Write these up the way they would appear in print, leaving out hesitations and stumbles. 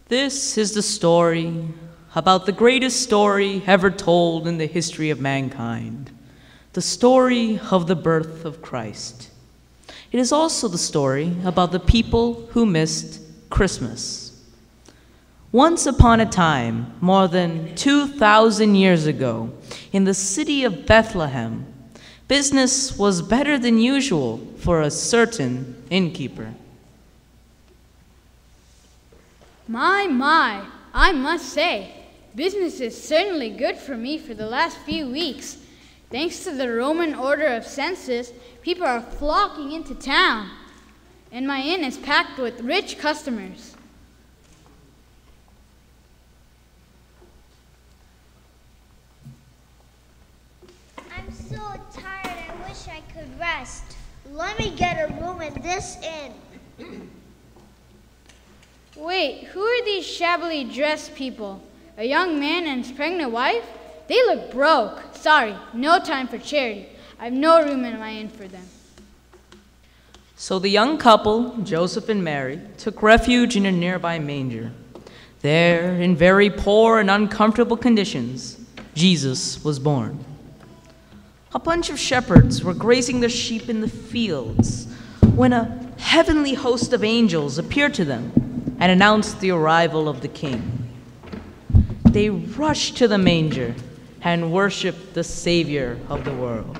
This is the story about the greatest story ever told in the history of mankind, the story of the birth of Christ. It is also the story about the people who missed Christmas. Once upon a time, more than 2,000 years ago, in the city of Bethlehem, business was better than usual for a certain innkeeper. My, I must say, business is certainly good for me for the last few weeks. Thanks to the Roman order of census, people are flocking into town, and my inn is packed with rich customers. I'm so tired, I wish I could rest. Let me get a room in this inn. Wait, who are these shabbily dressed people? A young man and his pregnant wife? They look broke. Sorry, no time for charity. I have no room in my inn for them. So the young couple, Joseph and Mary, took refuge in a nearby manger. There, in very poor and uncomfortable conditions, Jesus was born. A bunch of shepherds were grazing their sheep in the fields when a heavenly host of angels appeared to them and announced the arrival of the king. They rushed to the manger and worshiped the Savior of the world.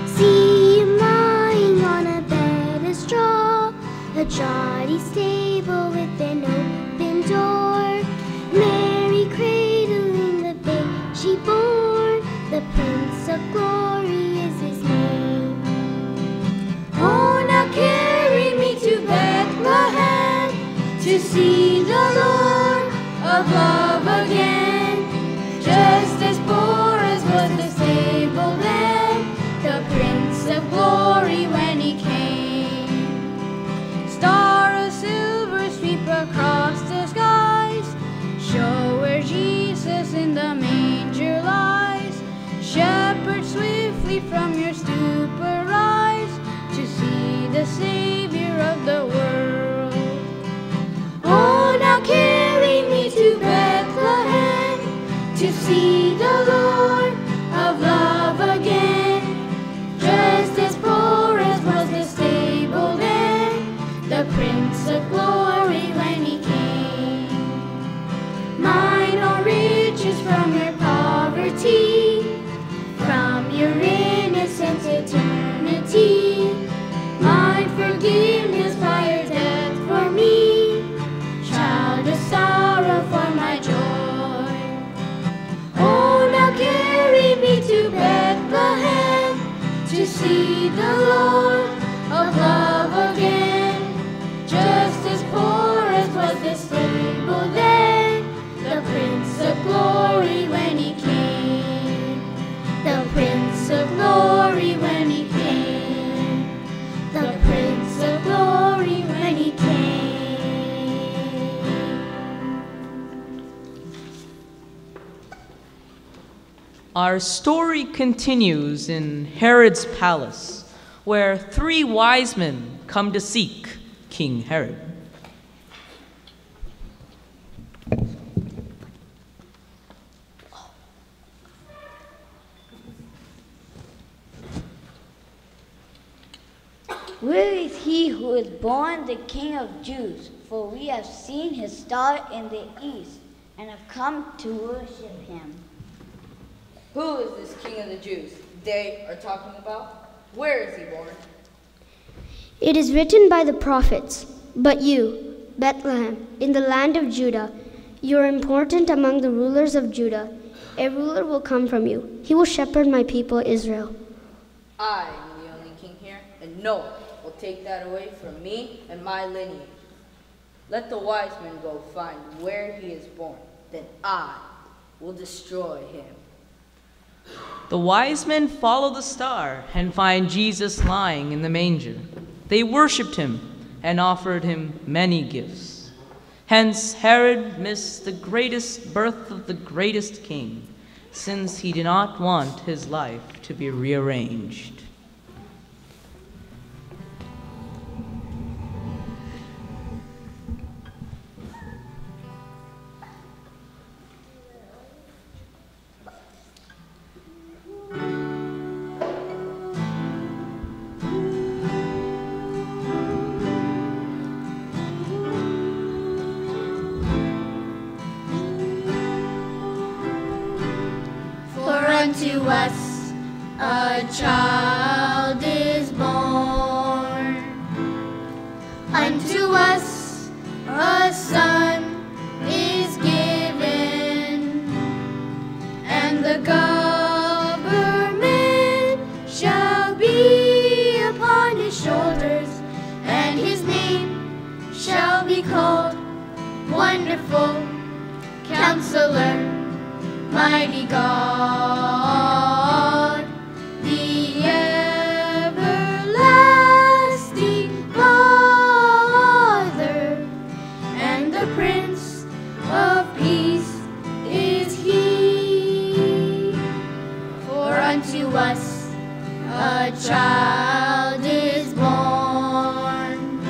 See him lying on a bed of straw, a draughty stable with an open door. Mary cradling the babe she bore, the Prince of Glory is his name. Oh, now carry me to Bethlehem, to see the Lord of love again. Just as poor as was the stable then, the Prince of Glory when he came. Star of silver sweep across the skies, show where Jesus in the manger lies. Shepherds swiftly from your stupor rise, to see the Savior of the world. Oh, now carry me to Bethlehem, to see the Lord of love again. Just as poor as was the stable then, the Prince of Glory when he came. Mine are riches from your poverty, from your innocent eternity. Mine forgiveness by your death for me, child of sorrow for my joy. Oh, now carry me to Bethlehem, to see the Lord of love again. Just as poor as was the stable then, the Prince of Glory when he came. The Prince of Glory when he came. The Prince of Glory when he came. Our story continues in Herod's palace, where 3 wise men come to seek King Herod. Where is he who is born the King of Jews? For we have seen his star in the east, and have come to worship him. Who is this King of the Jews they are talking about? Where is he born? It is written by the prophets, "But you, Bethlehem, in the land of Judah, you are important among the rulers of Judah. A ruler will come from you. He will shepherd my people Israel." I am the only king here, and no one will take that away from me and my lineage. Let the wise men go find where he is born, then I will destroy him. The wise men follow the star and find Jesus lying in the manger. They worshipped him and offered him many gifts. Hence Herod missed the greatest birth of the greatest king, since he did not want his life to be rearranged. unto us a child is born. Unto us a son is given, and the government shall be upon his shoulders, and his name shall be called Wonderful Counselor, Mighty God, the everlasting Father, and the Prince of Peace is he. For unto us a child is born,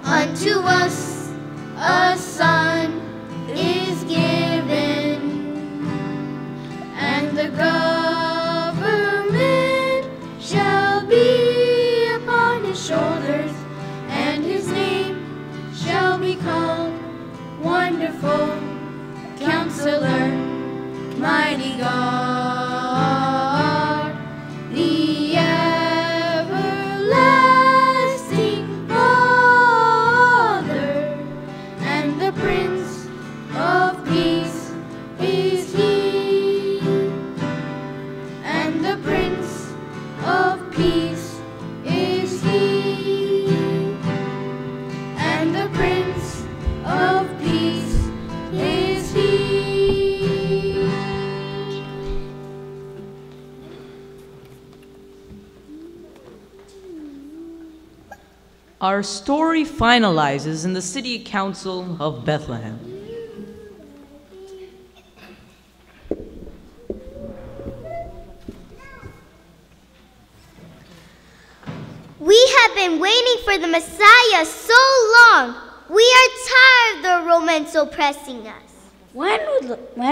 unto us a son is given, and the government shall be upon his shoulders, and his name shall be called Wonderful Counselor, Mighty God, the everlasting Father, and the Prince of Peace is he, and the Prince of Peace is he, and the Prince of Peace is he. Our story finalizes in the City Council of Bethlehem. We have been waiting for the Messiah so long. We are tired of the Romans oppressing us. When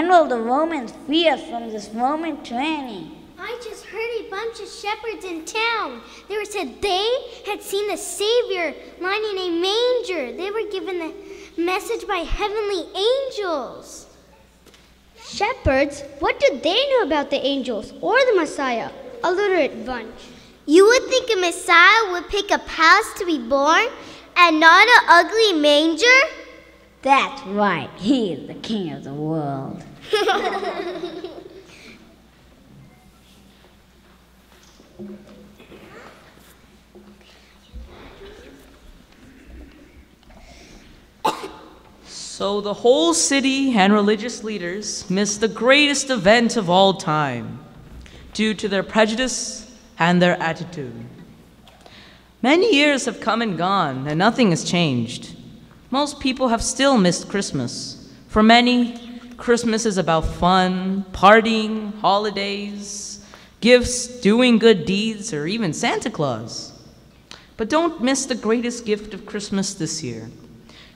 will the Romans free us from this Roman tyranny? I just heard a bunch of shepherds in town. They said they had seen the Savior lying in a manger. They were given the message by heavenly angels. Shepherds? What do they know about the angels or the Messiah? A literate bunch. You would think a Messiah would pick a palace to be born and not an ugly manger? That's right. He is the King of the world. So the whole city and religious leaders missed the greatest event of all time due to their prejudice and their attitude. Many years have come and gone, and nothing has changed. Most people have still missed Christmas. For many, Christmas is about fun, partying, holidays, gifts, doing good deeds, or even Santa Claus. But don't miss the greatest gift of Christmas this year,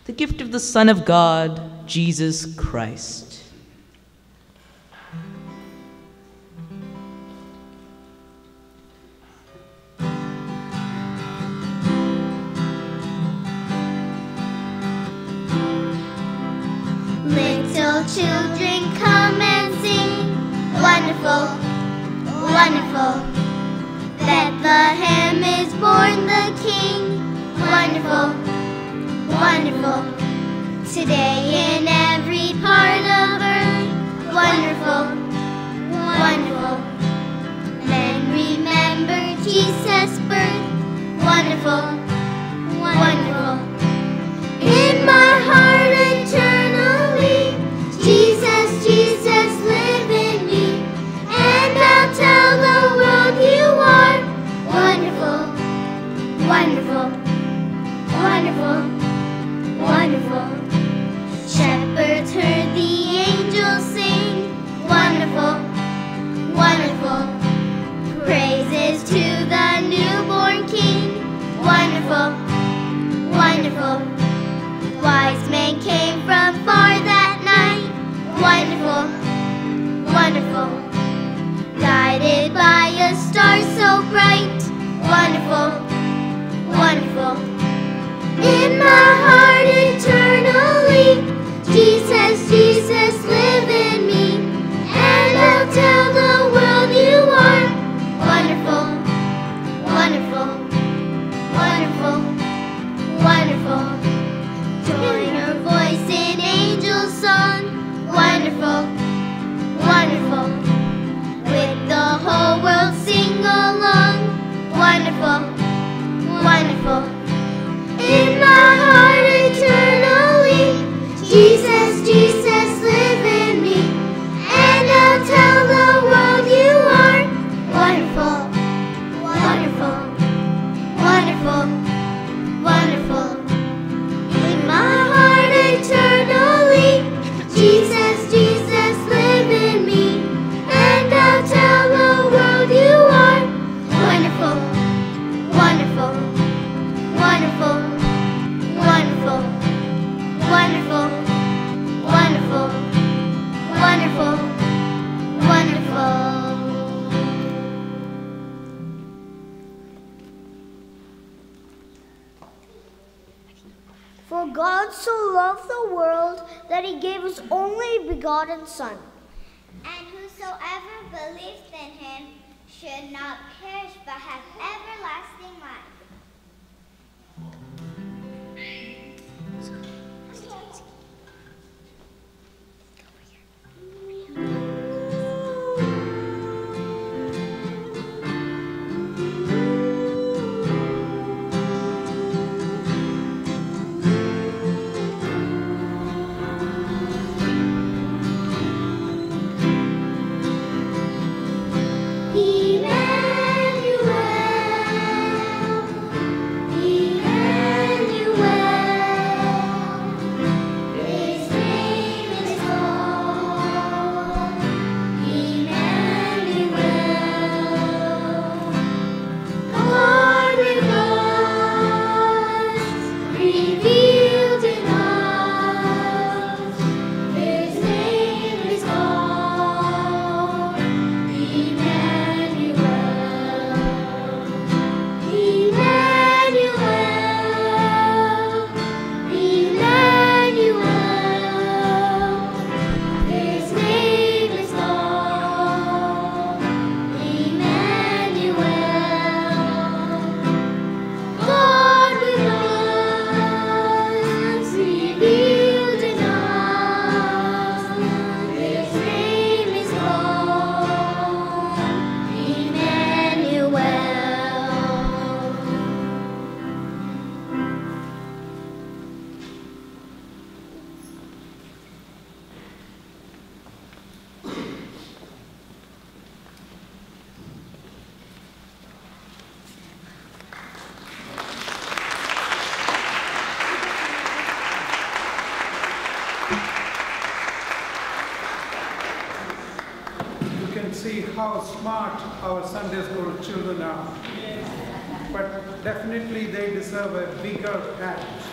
the gift of the Son of God, Jesus Christ. Little children, come and sing. Wonderful, wonderful. Bethlehem is born the King. Wonderful, wonderful. Today in every part of earth. Wonderful, wonderful. Men remember Jesus' birth. Wonderful, wonderful. In my heart eternally, Jesus, Jesus, live in me, and I'll tell the world you are wonderful, wonderful, wonderful, wonderful. Shepherds heard the angels sing, wonderful, wonderful. Praises to the newborn King, wonderful, loved the world that he gave his only begotten Son. And whosoever believeth in him should not perish but have everlasting life. See how smart our Sunday school children are. But definitely they deserve a bigger hand.